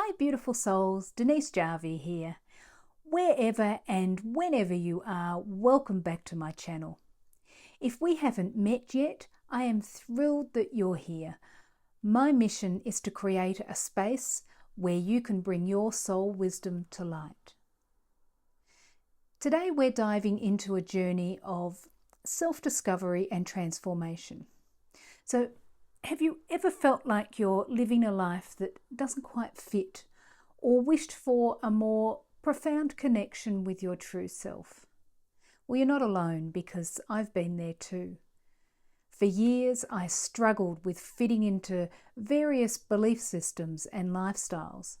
Hi beautiful souls, Denise Jarvie here. Wherever and whenever you are, welcome back to my channel. If we haven't met yet, I am thrilled that you're here. My mission is to create a space where you can bring your soul wisdom to light. Today we're diving into a journey of self-discovery and transformation. So have you ever felt like you're living a life that doesn't quite fit, or wished for a more profound connection with your true self? Well, you're not alone, because I've been there too. For years, I struggled with fitting into various belief systems and lifestyles,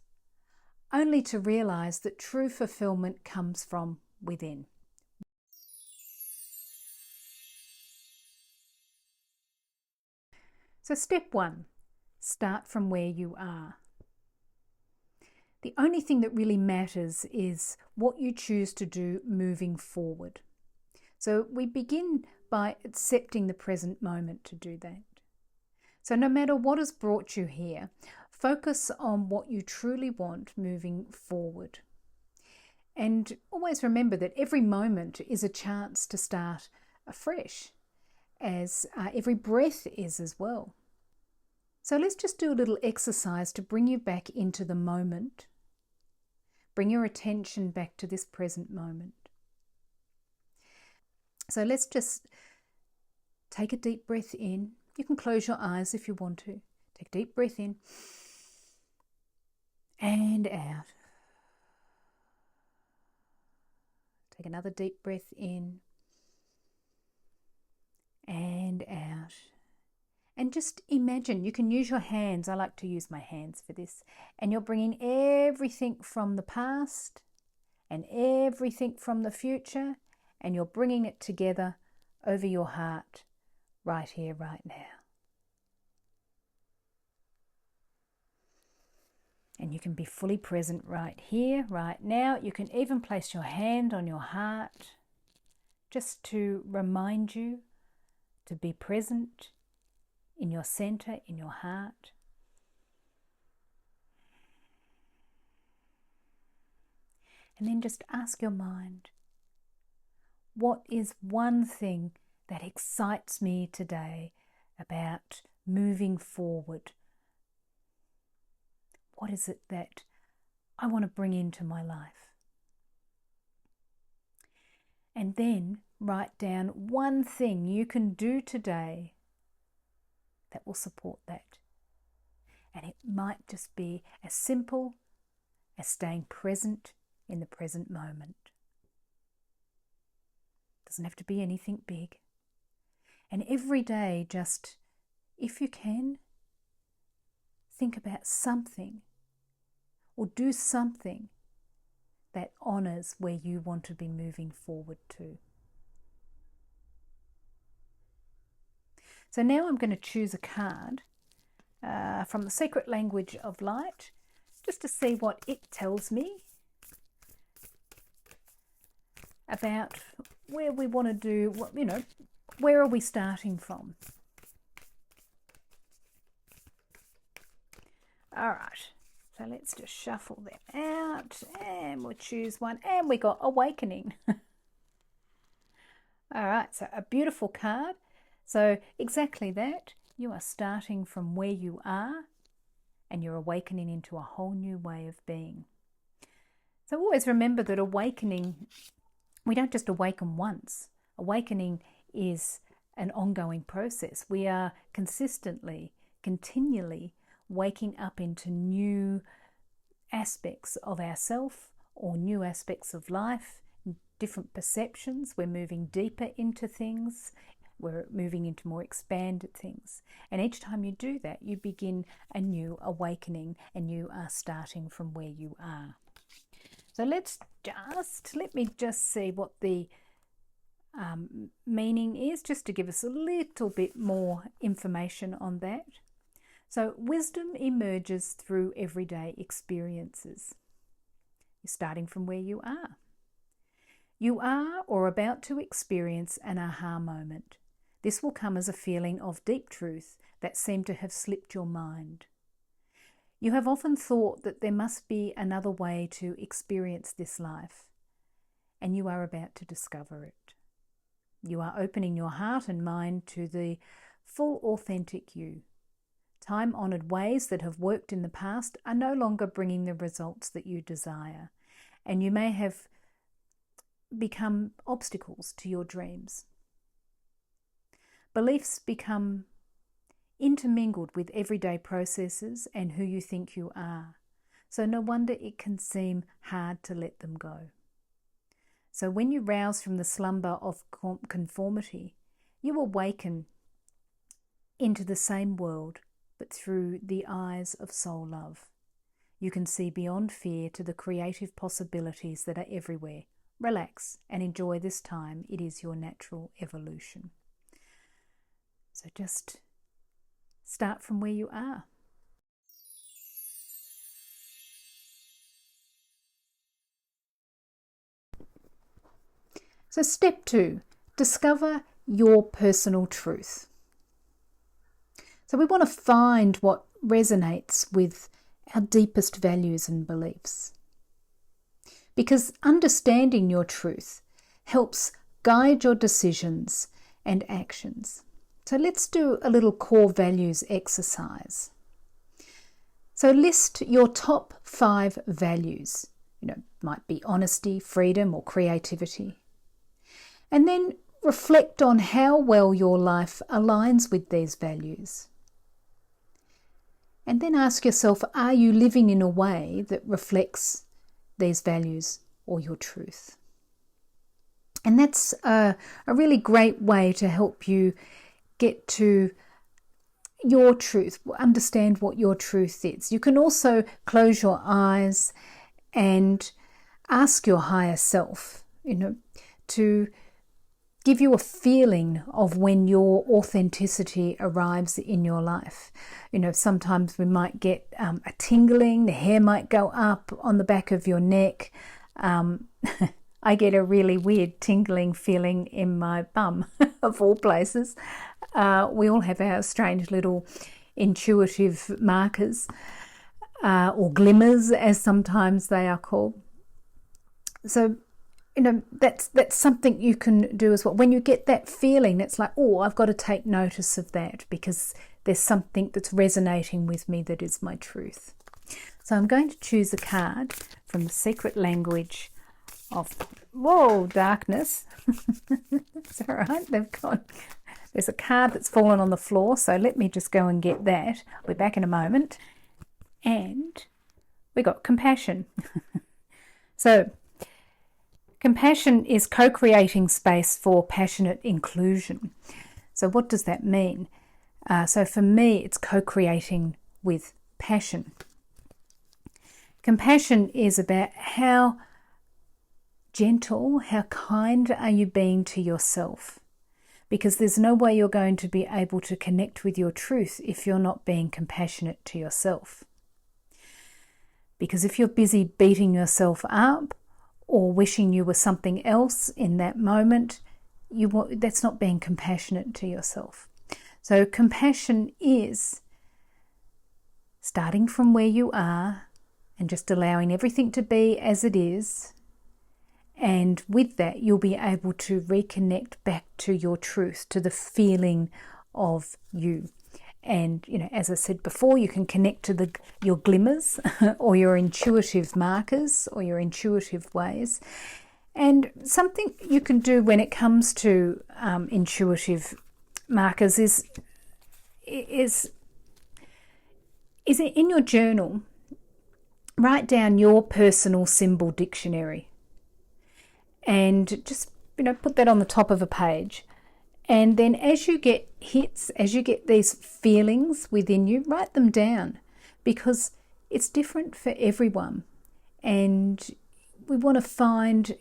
only to realize that true fulfillment comes from within. So step 1, start from where you are. The only thing that really matters is what you choose to do moving forward. So we begin by accepting the present moment to do that. So no matter what has brought you here, focus on what you truly want moving forward. And always remember that every moment is a chance to start afresh, as every breath is as well. So let's just do a little exercise to bring you back into the moment. Bring your attention back to this present moment. So let's just take a deep breath in. You can close your eyes if you want to. Take a deep breath in and out. Take another deep breath in and out. And just imagine, you can use your hands. I like to use my hands for this. And you're bringing everything from the past and everything from the future, and you're bringing it together over your heart right here, right now. And you can be fully present right here, right now. You can even place your hand on your heart just to remind you to be present in your center, in your heart. And then just ask your mind, what is one thing that excites me today about moving forward? What is it that I want to bring into my life? And then write down one thing you can do today that will support that. And it might just be as simple as staying present in the present moment. Doesn't have to be anything big. And every day, just, if you can, think about something or do something that honors where you want to be moving forward to. So now I'm going to choose a card from the Secret Language of Light, just to see what it tells me about where we want to do, where are we starting from? All right, so let's just shuffle them out and we'll choose one, and we got Awakening. All right, so a beautiful card. So exactly that, you are starting from where you are and you're awakening into a whole new way of being. So always remember that awakening, we don't just awaken once. Awakening is an ongoing process. We are consistently, continually waking up into new aspects of ourself or new aspects of life, different perceptions. We're moving deeper into things. We're moving into more expanded things. And each time you do that, you begin a new awakening and you are starting from where you are. So let me just see what the meaning is, just to give us a little bit more information on that. So wisdom emerges through everyday experiences. You're starting from where you are. You are or about to experience an aha moment. This will come as a feeling of deep truth that seemed to have slipped your mind. You have often thought that there must be another way to experience this life, and you are about to discover it. You are opening your heart and mind to the full authentic you. Time-honoured ways that have worked in the past are no longer bringing the results that you desire, and you may have become obstacles to your dreams. Beliefs become intermingled with everyday processes and who you think you are, so no wonder it can seem hard to let them go. So when you rouse from the slumber of conformity, you awaken into the same world, but through the eyes of soul love. You can see beyond fear to the creative possibilities that are everywhere. Relax and enjoy this time. It is your natural evolution. So just start from where you are. So step 2, discover your personal truth. So we want to find what resonates with our deepest values and beliefs. Because understanding your truth helps guide your decisions and actions. So let's do a little core values exercise. So list your top 5 values. Might be honesty, freedom, or creativity. And then reflect on how well your life aligns with these values. And then ask yourself, are you living in a way that reflects these values or your truth? And that's a really great way to help you get to your truth, understand what your truth is. You can also close your eyes and ask your higher self, to give you a feeling of when your authenticity arrives in your life. Sometimes we might get a tingling, the hair might go up on the back of your neck. I get a really weird tingling feeling in my bum, of all places. We all have our strange little intuitive markers, or glimmers, as sometimes they are called. So that's something you can do as well. When you get that feeling, it's like, oh, I've got to take notice of that because there's something that's resonating with me that is my truth. So I'm going to choose a card from the secret language of, darkness. It's all right, there's a card that's fallen on the floor, so let me just go and get that. I'll be back in a moment. And we got compassion. So compassion is co-creating space for passionate inclusion. So what does that mean? So for me, it's co-creating with passion. Compassion is about how gentle, how kind are you being to yourself? Because there's no way you're going to be able to connect with your truth if you're not being compassionate to yourself. Because if you're busy beating yourself up or wishing you were something else in that moment, that's not being compassionate to yourself. So compassion is starting from where you are and just allowing everything to be as it is. And with that, you'll be able to reconnect back to your truth, to the feeling of you. And, as I said before, you can connect to your glimmers or your intuitive markers or your intuitive ways. And something you can do when it comes to intuitive markers is in your journal, write down your personal symbol dictionary and just, put that on the top of a page. And then as you get hits, as you get these feelings within you, write them down because it's different for everyone. And we want to find,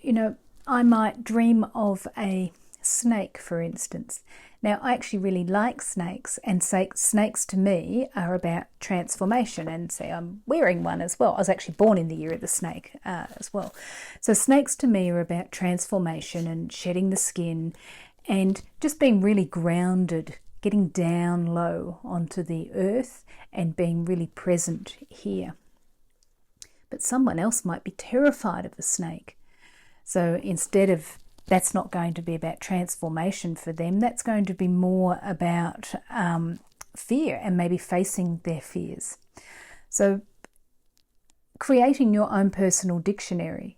I might dream of a snake, for instance. Now, I actually really like snakes, and snakes to me are about transformation. And say I'm wearing one as well. I was actually born in the year of the snake as well. So snakes to me are about transformation and shedding the skin and just being really grounded, getting down low onto the earth and being really present here. But someone else might be terrified of a snake. So instead of, that's not going to be about transformation for them, that's going to be more about fear and maybe facing their fears. So creating your own personal dictionary,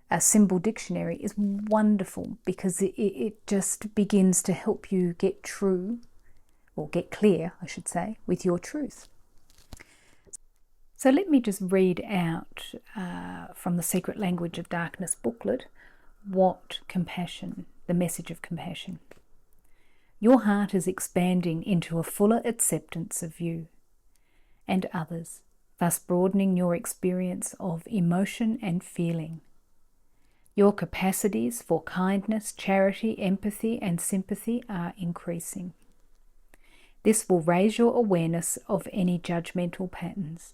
a symbol dictionary, is wonderful because it just begins to help you get true, or get clear, I should say, with your truth. So let me just read out from the Secret Language of Darkness booklet what compassion, the message of compassion. Your heart is expanding into a fuller acceptance of you and others, thus broadening your experience of emotion and feeling. Your capacities for kindness, charity, empathy, and sympathy are increasing. This will raise your awareness of any judgmental patterns.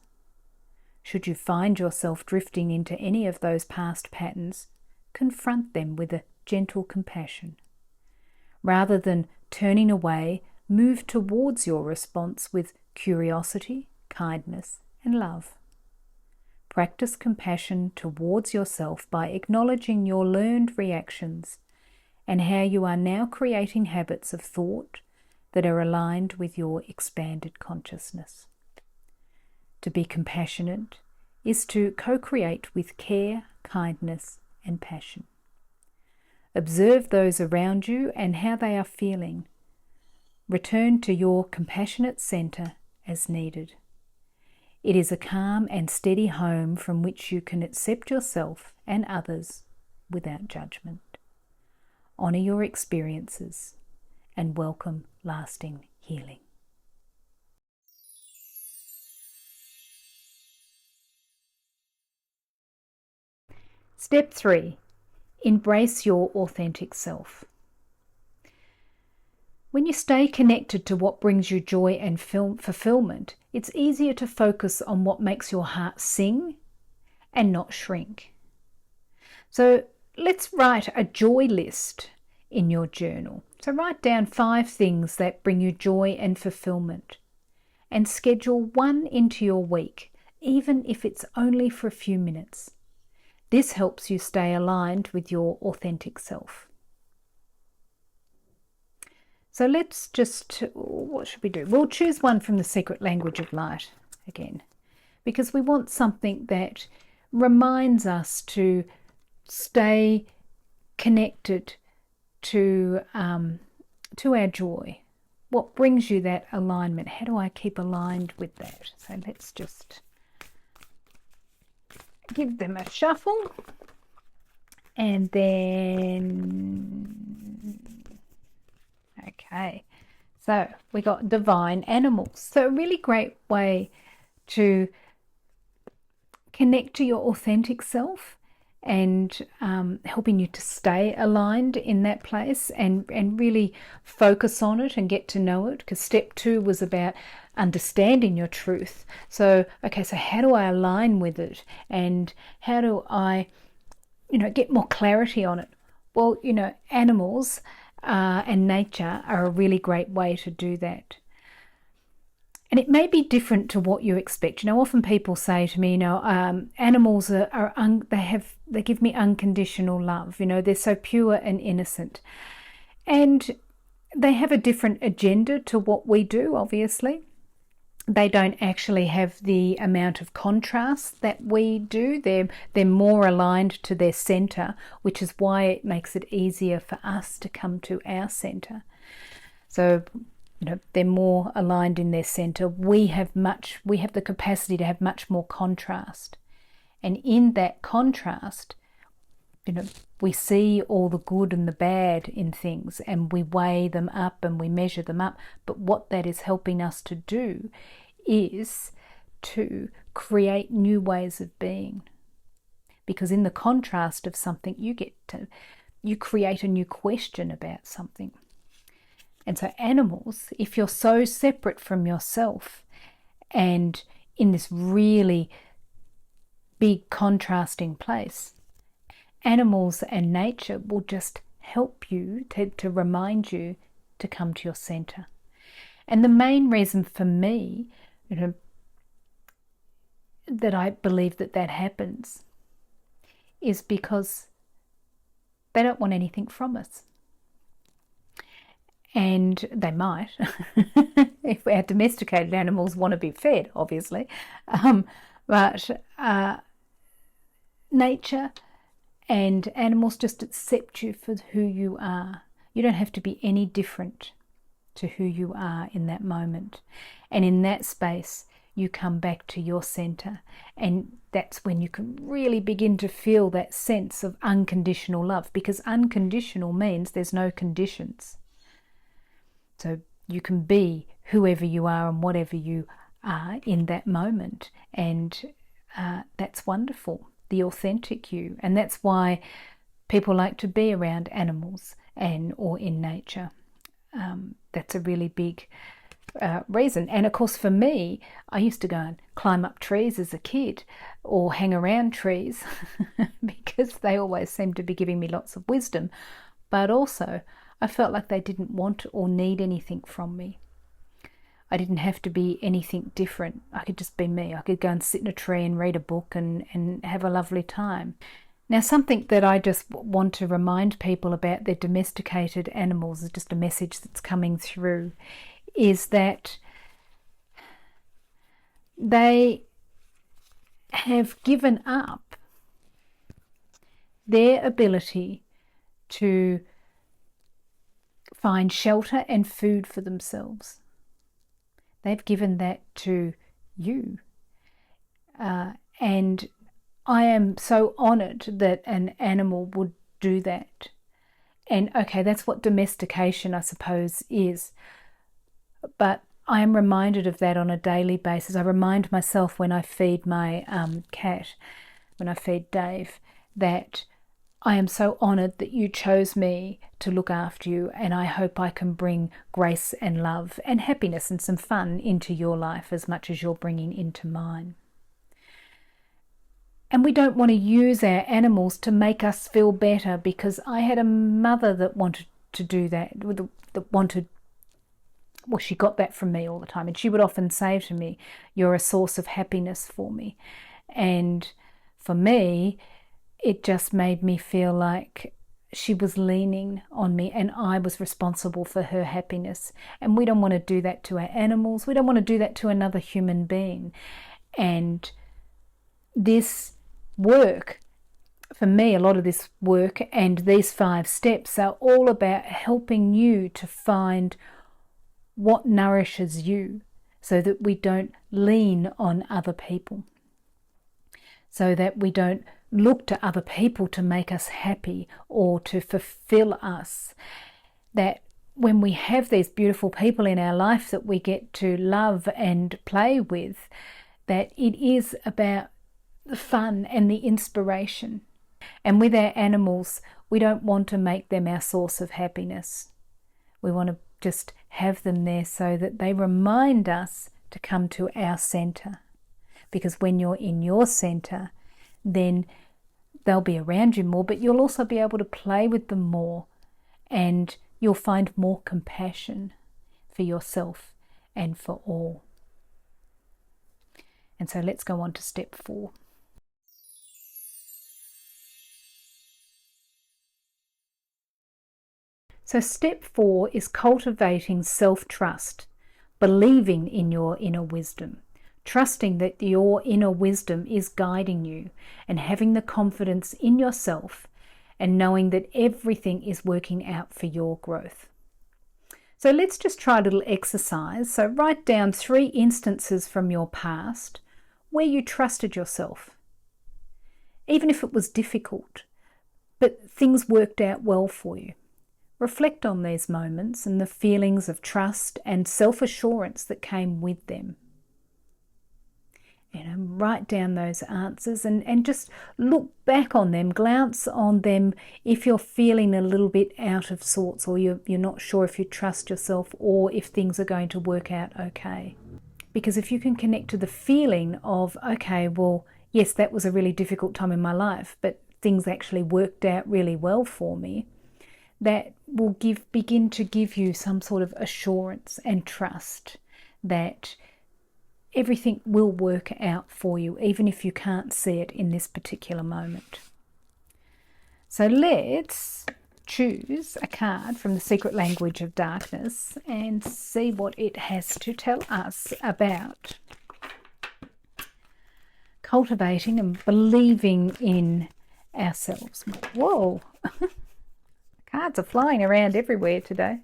Should you find yourself drifting into any of those past patterns, confront them with a gentle compassion. Rather than turning away, move towards your response with curiosity, kindness, and love. Practice compassion towards yourself by acknowledging your learned reactions and how you are now creating habits of thought that are aligned with your expanded consciousness. To be compassionate is to co-create with care, kindness, and passion. Observe those around you and how they are feeling. Return to your compassionate center as needed. It is a calm and steady home from which you can accept yourself and others without judgment. Honor your experiences and welcome lasting healing. Step 3. Embrace your authentic self. When you stay connected to what brings you joy and fulfillment, it's easier to focus on what makes your heart sing and not shrink. So let's write a joy list in your journal. So write down 5 things that bring you joy and fulfillment, and schedule 1 into your week, even if it's only for a few minutes. This helps you stay aligned with your authentic self. So let's just, what should we do? We'll choose one from the Secret Language of Light again, because we want something that reminds us to stay connected to our joy. What brings you that alignment? How do I keep aligned with that? So let's just give them a shuffle, and then okay, so we got divine animals. So a really great way to connect to your authentic self and helping you to stay aligned in that place and really focus on it and get to know it, because step 2 was about understanding your truth. So okay, so how do I align with it, and how do I get more clarity on it? Well, animals and nature are a really great way to do that. And it may be different to what you expect. Often people say to me, animals they give me unconditional love. They're so pure and innocent. And they have a different agenda to what we do, obviously. They don't actually have the amount of contrast that we do. They're more aligned to their center, which is why it makes it easier for us to come to our center. So they're more aligned in their center. We have the capacity to have much more contrast. And in that contrast, we see all the good and the bad in things, and we weigh them up and we measure them up. But what that is helping us to do is to create new ways of being. Because in the contrast of something, you create a new question about something. And so animals, if you're so separate from yourself and in this really big contrasting place, animals and nature will just help you to remind you to come to your center. And the main reason for me, that I believe that happens is because they don't want anything from us. And they might, if our domesticated animals want to be fed, obviously. But nature and animals just accept you for who you are. You don't have to be any different to who you are in that moment. And in that space, you come back to your center. And that's when you can really begin to feel that sense of unconditional love, because unconditional means there's no conditions. So you can be whoever you are and whatever you are in that moment. And that's wonderful, the authentic you. And that's why people like to be around animals or in nature. That's a really big reason. And of course, for me, I used to go and climb up trees as a kid or hang around trees because they always seemed to be giving me lots of wisdom. But also, I felt like they didn't want or need anything from me. I didn't have to be anything different. I could just be me. I could go and sit in a tree and read a book and have a lovely time. Now, something that I just want to remind people about their domesticated animals, is just a message that's coming through, is that they have given up their ability to find shelter and food for themselves. They've given that to you. And I am so honoured that an animal would do that. And okay, that's what domestication, I suppose, is. But I am reminded of that on a daily basis. I remind myself when I feed my cat, when I feed Dave, that I am so honoured that you chose me to look after you, and I hope I can bring grace and love and happiness and some fun into your life as much as you're bringing into mine. And we don't want to use our animals to make us feel better, because I had a mother that wanted to do that, she got that from me all the time. And she would often say to me, "You're a source of happiness for me." And for me, it just made me feel like she was leaning on me and I was responsible for her happiness. And we don't want to do that to our animals. We don't want to do that to another human being. And this work, for me, a lot of this work and these 5 steps are all about helping you to find what nourishes you, so that we don't lean on other people, so that we don't look to other people to make us happy or to fulfill us. That when we have these beautiful people in our life that we get to love and play with, that it is about the fun and the inspiration. And with our animals, we don't want to make them our source of happiness. We want to just have them there so that they remind us to come to our center. Because when you're in your center, then they'll be around you more, but you'll also be able to play with them more, and you'll find more compassion for yourself and for all. And so let's go on to step 4. So step 4 is cultivating self-trust, believing in your inner wisdom, trusting that your inner wisdom is guiding you, and having the confidence in yourself and knowing that everything is working out for your growth. So let's just try a little exercise. So write down 3 instances from your past where you trusted yourself, even if it was difficult, but things worked out well for you. Reflect on these moments and the feelings of trust and self-assurance that came with them. Write down those answers and just look back on them, glance on them if you're feeling a little bit out of sorts, or you're not sure if you trust yourself or if things are going to work out okay. Because if you can connect to the feeling of, okay, well, yes, that was a really difficult time in my life, but things actually worked out really well for me, that will begin to give you some sort of assurance and trust that everything will work out for you, even if you can't see it in this particular moment. So let's choose a card from the Secret Language of Darkness and see what it has to tell us about cultivating and believing in ourselves. Whoa, cards are flying around everywhere today.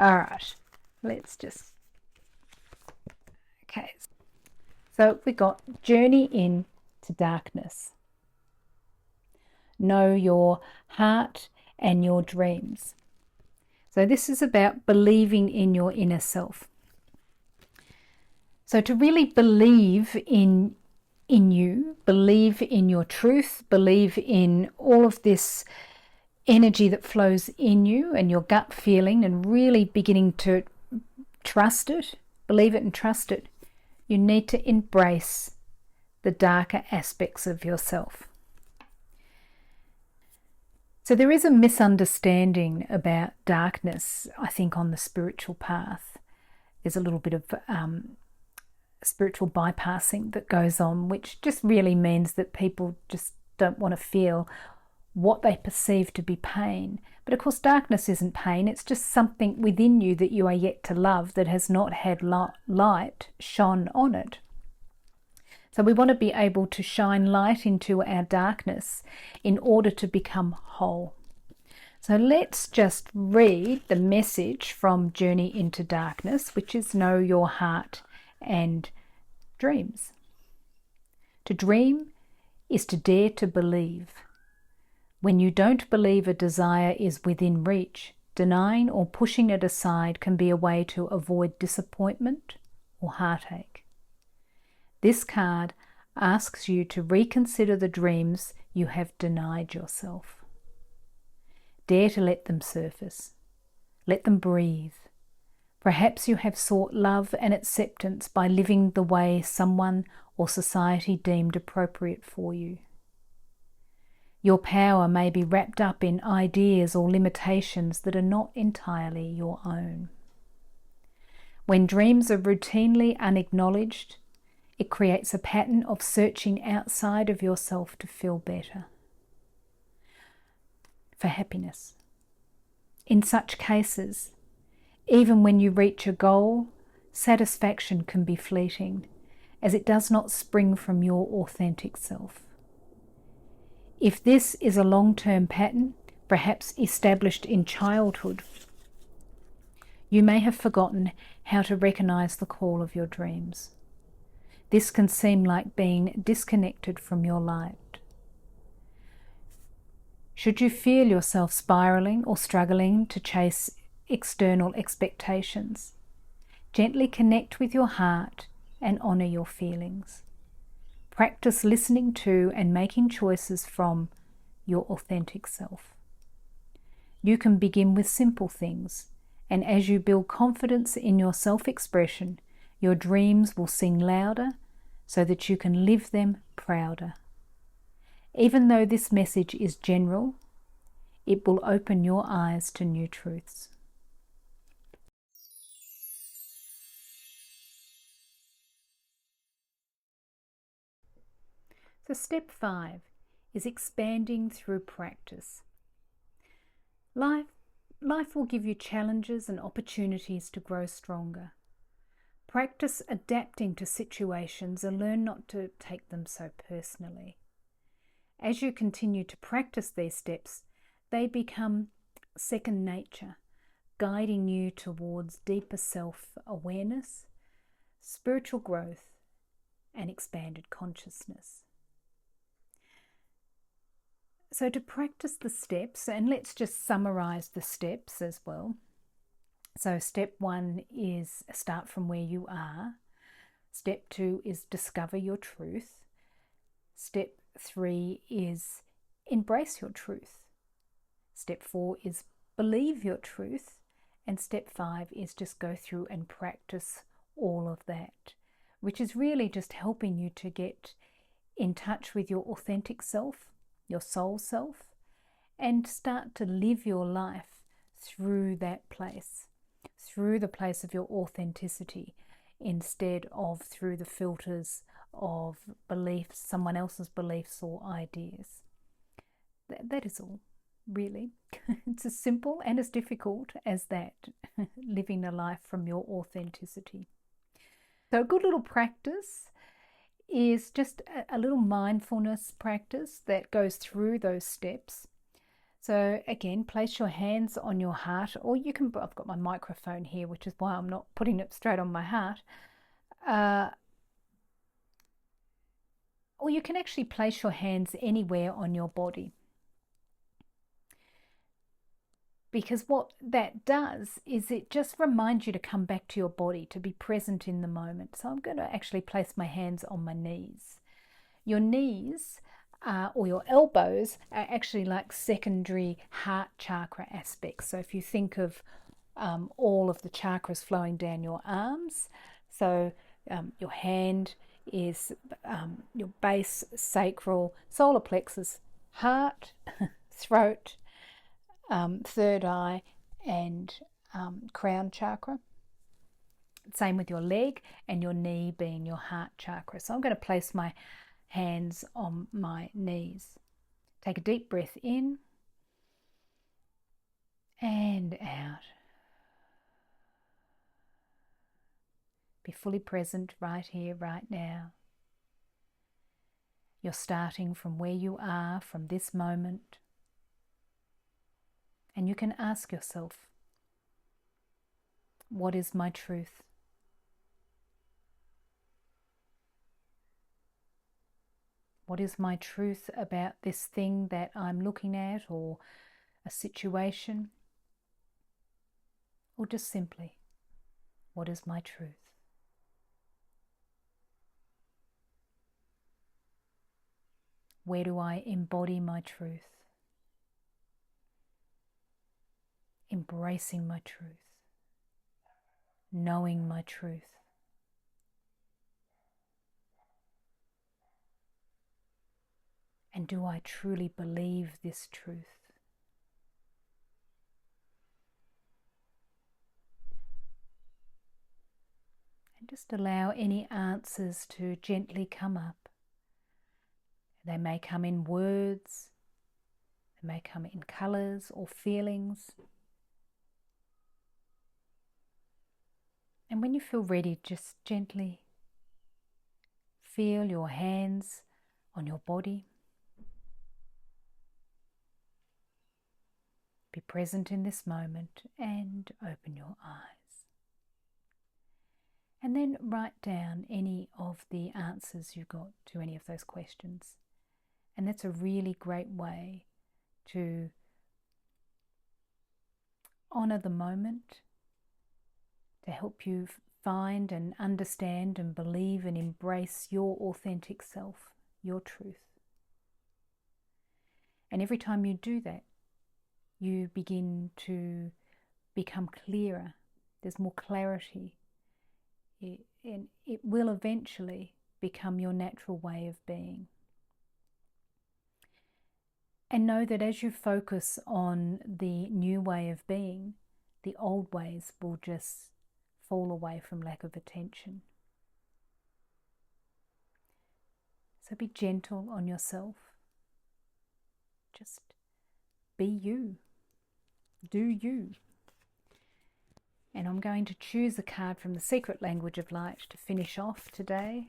All right, let's just... Okay, so we got journey into darkness. Know your heart and your dreams. So this is about believing in your inner self. So to really believe in you, believe in your truth, believe in all of this energy that flows in you and your gut feeling, and really beginning to trust it, believe it and trust it, you need to embrace the darker aspects of yourself. So there is a misunderstanding about darkness, I think, on the spiritual path. There's a little bit of spiritual bypassing that goes on, which just really means that people just don't want to feel what they perceive to be pain. But of course, darkness isn't pain. It's just something within you that you are yet to love, that has not had light shone on it. So we want to be able to shine light into our darkness in order to become whole. So let's just read the message from Journey into Darkness, which is know your heart and dreams. To dream is to dare to believe. When you don't believe a desire is within reach, denying or pushing it aside can be a way to avoid disappointment or heartache. This card asks you to reconsider the dreams you have denied yourself. Dare to let them surface. Let them breathe. Perhaps you have sought love and acceptance by living the way someone or society deemed appropriate for you. Your power may be wrapped up in ideas or limitations that are not entirely your own. When dreams are routinely unacknowledged, it creates a pattern of searching outside of yourself to feel better, for happiness. In such cases, even when you reach a goal, satisfaction can be fleeting, as it does not spring from your authentic self. If this is a long-term pattern, perhaps established in childhood, you may have forgotten how to recognize the call of your dreams. This can seem like being disconnected from your light. Should you feel yourself spiraling or struggling to chase external expectations, gently connect with your heart and honor your feelings. Practice listening to and making choices from your authentic self. You can begin with simple things, and as you build confidence in your self-expression, your dreams will sing louder so that you can live them prouder. Even though this message is general, it will open your eyes to new truths. So step 5 is expanding through practice. Life will give you challenges and opportunities to grow stronger. Practice adapting to situations and learn not to take them so personally. As you continue to practice these steps, they become second nature, guiding you towards deeper self-awareness, spiritual growth, and expanded consciousness. So to practice the steps, and let's just summarize the steps as well. So step 1 is start from where you are. Step 2 is discover your truth. Step 3 is embrace your truth. Step 4 is believe your truth. And step 5 is just go through and practice all of that, which is really just helping you to get in touch with your authentic self, your soul self, and start to live your life through that place, through the place of your authenticity, instead of through the filters of beliefs, someone else's beliefs or ideas. That is all, really. It's as simple and as difficult as that, living a life from your authenticity. So a good little practice is just a little mindfulness practice that goes through those steps. So again, place your hands on your heart, or you can, I've got my microphone here, which is why I'm not putting it straight on my heart. Or you can actually place your hands anywhere on your body. Because what that does is it just reminds you to come back to your body, to be present in the moment. So I'm going to actually place my hands on my knees. Your knees or your elbows are actually like secondary heart chakra aspects. So if you think of all of the chakras flowing down your arms, so your hand is your base, sacral, solar plexus, heart, throat, third eye, and crown chakra. Same with your leg, and your knee being your heart chakra. So I'm going to place my hands on my knees. Take a deep breath in and out. Be fully present right here, right now. You're starting from where you are, from this moment. And you can ask yourself, what is my truth? What is my truth about this thing that I'm looking at, or a situation? Or just simply, what is my truth? Where do I embody my truth? Embracing my truth, knowing my truth. And do I truly believe this truth? And just allow any answers to gently come up. They may come in words, they may come in colours or feelings. And when you feel ready, just gently feel your hands on your body. Be present in this moment and open your eyes. And then write down any of the answers you got to any of those questions. And that's a really great way to honour the moment, to help you find and understand and believe and embrace your authentic self, your truth. And every time you do that, you begin to become clearer. There's more clarity. And it will eventually become your natural way of being. And know that as you focus on the new way of being, the old ways will just fall away from lack of attention. So be gentle on yourself. Just be you. Do you. And I'm going to choose a card from the Secret Language of Light to finish off today.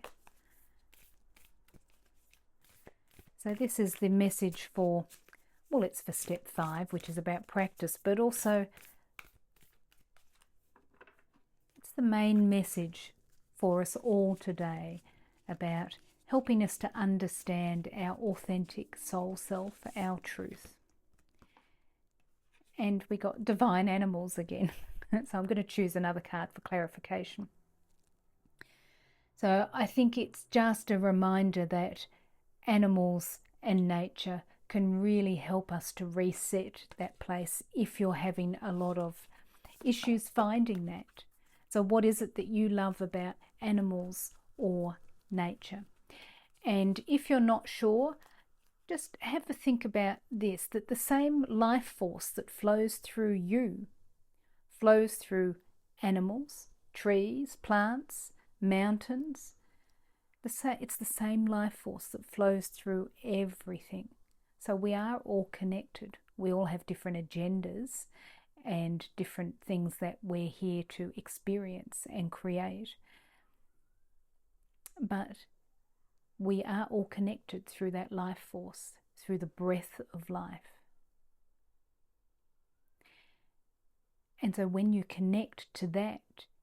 So this is the message for, well, it's for step 5, which is about practice, but also it's the main message for us all today about helping us to understand our authentic soul self, our truth. And we got divine animals again. So I'm going to choose another card for clarification. So I think it's just a reminder that animals and nature can really help us to reset that place if you're having a lot of issues finding that. So what is it that you love about animals or nature? And if you're not sure, just have a think about this, that the same life force that flows through you flows through animals, trees, plants, mountains. It's the same life force that flows through everything. So we are all connected. We all have different agendas and different things that we're here to experience and create. But we are all connected through that life force, through the breath of life. And so when you connect to that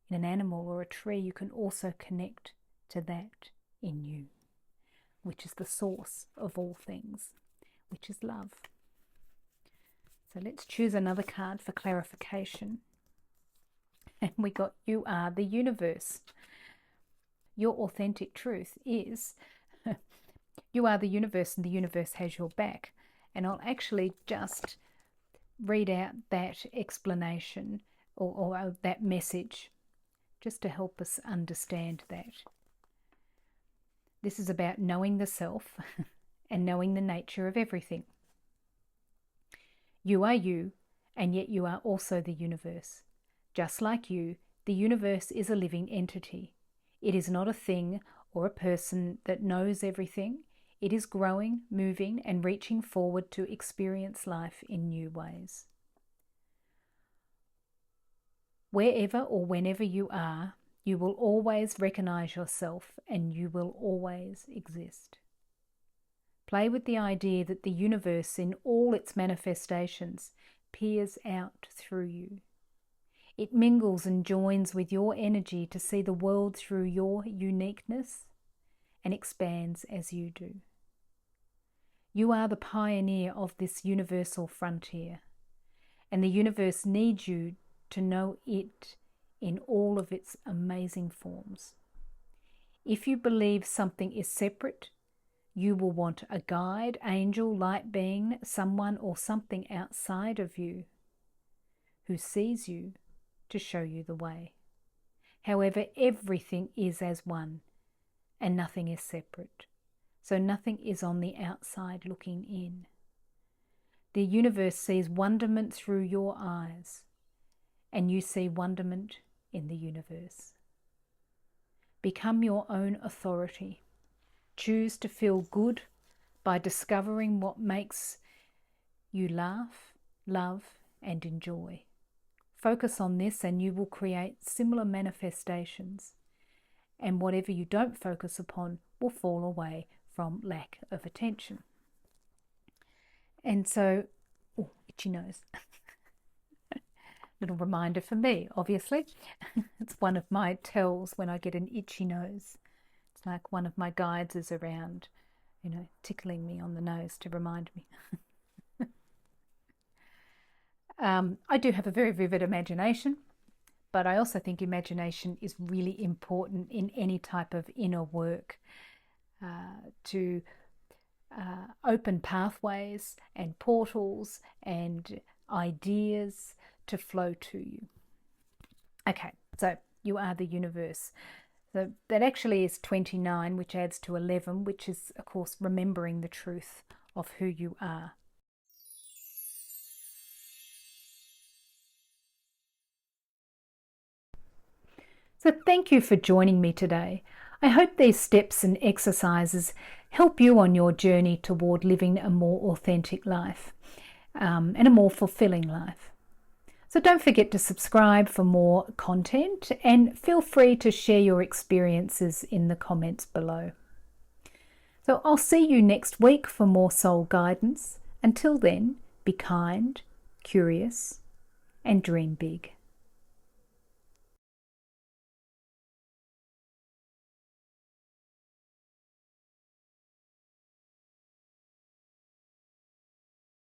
in an animal or a tree, you can also connect to that in you, which is the source of all things, which is love. So let's choose another card for clarification. And we got, you are the universe. Your authentic truth is you are the universe and the universe has your back. And I'll actually just read out that explanation or that message just to help us understand that. This is about knowing the self and knowing the nature of everything. You are you, and yet you are also the universe. Just like you, the universe is a living entity. It is not a thing or a person that knows everything. It is growing, moving, and reaching forward to experience life in new ways. Wherever or whenever you are, you will always recognize yourself and you will always exist. Play with the idea that the universe in all its manifestations peers out through you. It mingles and joins with your energy to see the world through your uniqueness and expands as you do. You are the pioneer of this universal frontier, and the universe needs you to know it in all of its amazing forms. If you believe something is separate, you will want a guide, angel, light being, someone or something outside of you who sees you to show you the way. However, everything is as one and nothing is separate. So nothing is on the outside looking in. The universe sees wonderment through your eyes, and you see wonderment in the universe. Become your own authority. Choose to feel good by discovering what makes you laugh, love, and enjoy. Focus on this and you will create similar manifestations. And whatever you don't focus upon will fall away from lack of attention. And so, itchy nose. Little reminder for me, obviously. It's one of my tells when I get an itchy nose. It's like one of my guides is around, tickling me on the nose to remind me. I do have a very vivid imagination, but I also think imagination is really important in any type of inner work to open pathways and portals and ideas to flow to you. Okay, so you are the universe. So that actually is 29, which adds to 11, which is, of course, remembering the truth of who you are. So thank you for joining me today. I hope these steps and exercises help you on your journey toward living a more authentic life and a more fulfilling life. So don't forget to subscribe for more content and feel free to share your experiences in the comments below. So I'll see you next week for more soul guidance. Until then, be kind, curious, and dream big.